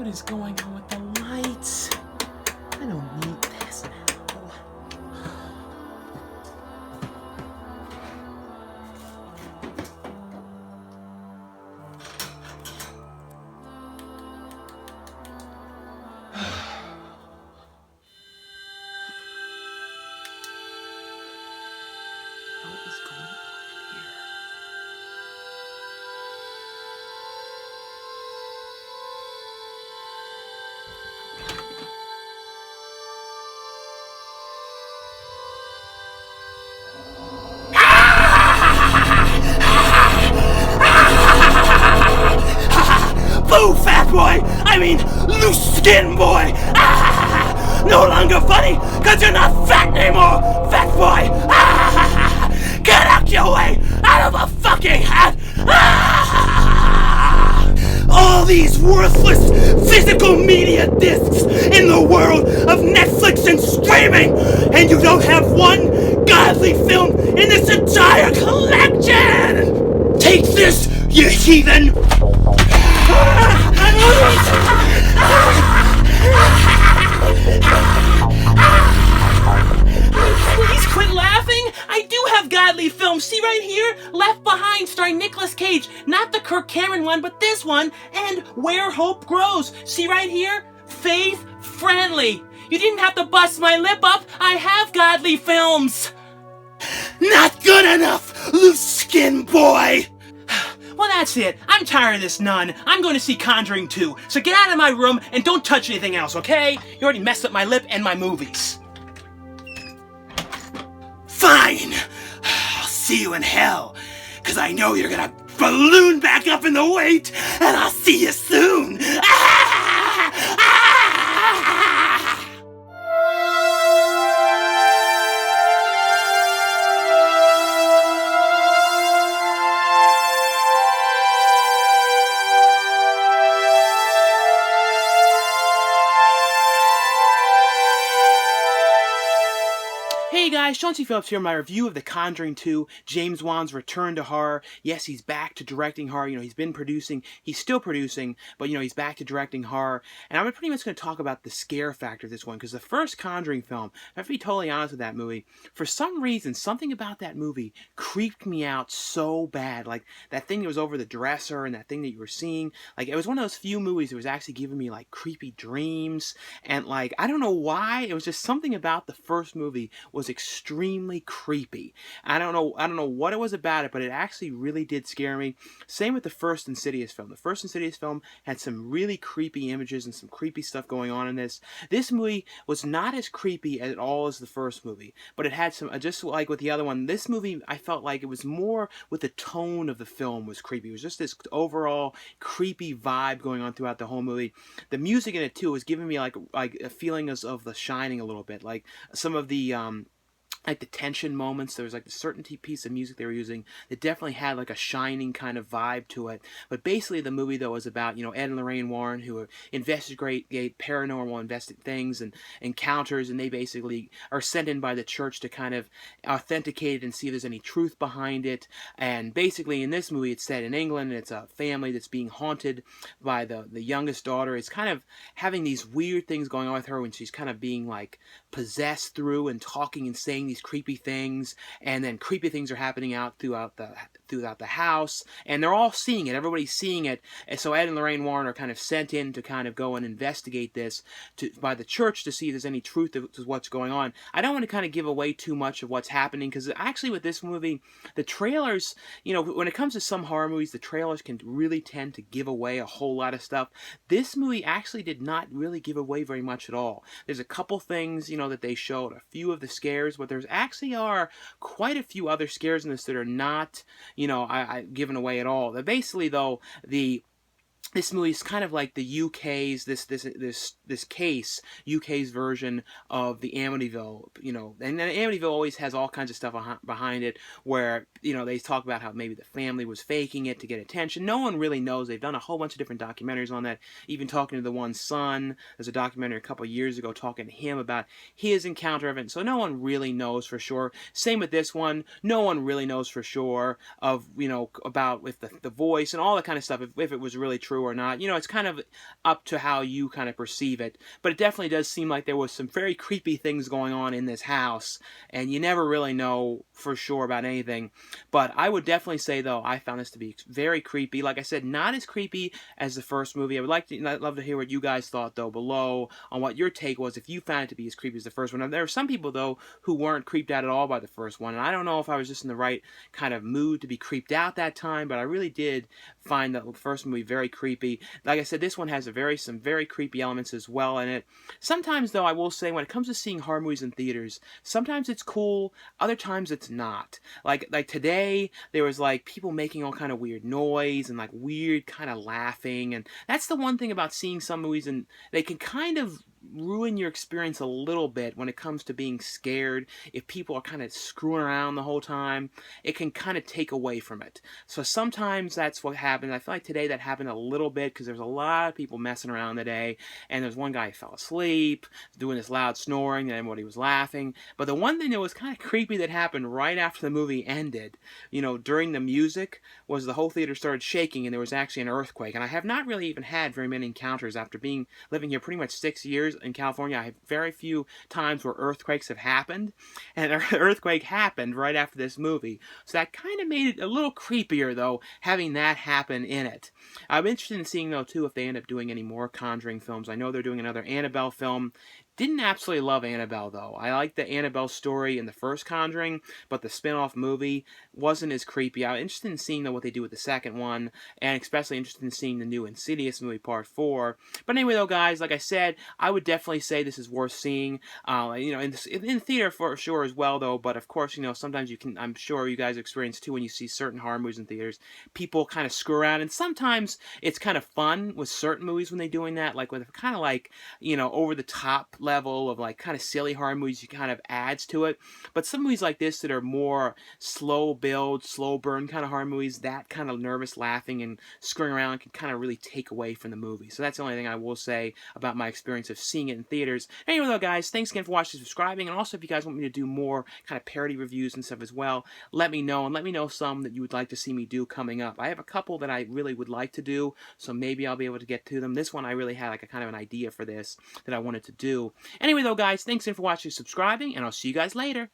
What is going on with the lights? I don't need this now. What is going on here? Boo, fat boy! I mean, loose skin boy! No longer funny, cause you're not fat anymore, fat boy! Get out your way! Out of the fucking hat! All these worthless physical media discs in the world of Netflix and streaming, and you don't have one godly film in this entire collection! Take this, you heathen! Please quit laughing! I do have godly films. See right here? Left Behind starring Nicolas Cage. Not the Kirk Cameron one, but this one. And Where Hope Grows. See right here? Faith Friendly. You didn't have to bust my lip up. I have godly films. Not good enough, loose skin boy! Well, that's it. I'm tired of this nun. I'm going to see Conjuring 2. So get out of my room and don't touch anything else, okay? You already messed up my lip and my movies. Fine! I'll see you in hell, cause I know you're gonna balloon back up in the weight, and I'll see you soon! Hey guys, Chauncey Phillips here with my review of The Conjuring 2, James Wan's return to horror. Yes, he's back to directing horror. He's been producing, he's still producing, but he's back to directing horror. And I'm pretty much going to talk about the scare factor of this one, because the first Conjuring film, I have to be totally honest with that movie, for some reason, something about that movie creeped me out so bad. Like, that thing that was over the dresser and that thing that you were seeing, like, it was one of those few movies that was actually giving me, like, creepy dreams. And, like, I don't know why, it was just something about the first movie was extremely creepy. I don't know what it was about it, but it actually really did scare me. Same with the first Insidious film. The first Insidious film had some really creepy images and some creepy stuff going on in this. This movie was not as creepy at all as the first movie, but it had some, just like with the other one, this movie, I felt like it was more with the tone of the film was creepy. It was just this overall creepy vibe going on throughout the whole movie. The music in it too was giving me like a feeling of The Shining a little bit, like some of the like the tension moments. There was like a certainty piece of music they were using that definitely had like a Shining kind of vibe to it. But basically the movie though was about, Ed and Lorraine Warren, who investigate paranormal things and encounters, and they basically are sent in by the church to kind of authenticate it and see if there's any truth behind it. And basically in this movie it's set in England, and it's a family that's being haunted by the youngest daughter. It's kind of having these weird things going on with her when she's kind of being like possessed through and talking and saying these creepy things, and then creepy things are happening out throughout the house, and they're all seeing it. Everybody's seeing it, and so Ed and Lorraine Warren are kind of sent in to kind of go and investigate this by the church to see if there's any truth to what's going on. I don't want to kind of give away too much of what's happening, because actually with this movie, the trailers, when it comes to some horror movies, the trailers can really tend to give away a whole lot of stuff. This movie actually did not really give away very much at all. There's a couple things, that they showed, a few of the scares, but there's actually are quite a few other scares in this that are not, given away at all. Basically, though, this movie is kind of like the UK's this case, UK's version of the Amityville, and then Amityville always has all kinds of stuff behind it where, they talk about how maybe the family was faking it to get attention. No one really knows. They've done a whole bunch of different documentaries on that, even talking to the one son. There's a documentary a couple of years ago talking to him about his encounter of it, so no one really knows for sure. Same with this one. No one really knows for sure of, about with the voice and all that kind of stuff, if it was really true or not. You know, it's kind of up to how you kind of perceive it. But it definitely does seem like there was some very creepy things going on in this house, and you never really know for sure about anything. But I would definitely say, though, I found this to be very creepy. Like I said, not as creepy as the first movie. I'd love to hear what you guys thought, though, below on what your take was if you found it to be as creepy as the first one. Now, there are some people, though, who weren't creeped out at all by the first one, and I don't know if I was just in the right kind of mood to be creeped out that time, but I really did find the first movie very creepy. Like I said, this one has some very creepy elements as well in it. Sometimes, though, I will say, when it comes to seeing horror movies in theaters, sometimes it's cool, other times it's not. Like today, there was like people making all kind of weird noise and like weird kind of laughing, and that's the one thing about seeing some movies, and they can kind of ruin your experience a little bit when it comes to being scared. If people are kind of screwing around the whole time, it can kind of take away from it. So sometimes that's what happened. I feel like today that happened a little bit because there's a lot of people messing around today, and there's one guy who fell asleep doing this loud snoring and everybody was laughing. But the one thing that was kind of creepy that happened right after the movie ended, you know, during the music, was the whole theater started shaking and there was actually an earthquake. And I have not really even had very many encounters after living here pretty much 6 years in California. I have very few times where earthquakes have happened, and an earthquake happened right after this movie. So that kind of made it a little creepier, though, having that happen in it. I'm interested in seeing, though, too, if they end up doing any more Conjuring films. I know they're doing another Annabelle film. Didn't absolutely love Annabelle, though. I liked the Annabelle story in the first Conjuring, but the spin-off movie wasn't as creepy. I'm interested in seeing, though, what they do with the second one, and especially interested in seeing the new Insidious movie, Part 4. But anyway, though, guys, like I said, I would definitely say this is worth seeing, you know, in theater for sure as well, though. But, of course, you know, sometimes you can, I'm sure you guys experience, too, when you see certain horror movies in theaters, people kind of screw around, and sometimes it's kind of fun with certain movies when they're doing that, like with kind of like, you know, over-the-top level of like kind of silly horror movies, you kind of adds to it. But some movies like this that are more slow build, slow burn kind of horror movies, that kind of nervous laughing and screwing around can kind of really take away from the movie. So that's the only thing I will say about my experience of seeing it in theaters. Anyway, though, guys, thanks again for watching and subscribing. And also, if you guys want me to do more kind of parody reviews and stuff as well, let me know. And let me know some that you would like to see me do coming up. I have a couple that I really would like to do, so maybe I'll be able to get to them. This one I really had like a kind of an idea for this that I wanted to do. Anyway, though, guys, thanks again for watching and subscribing, and I'll see you guys later.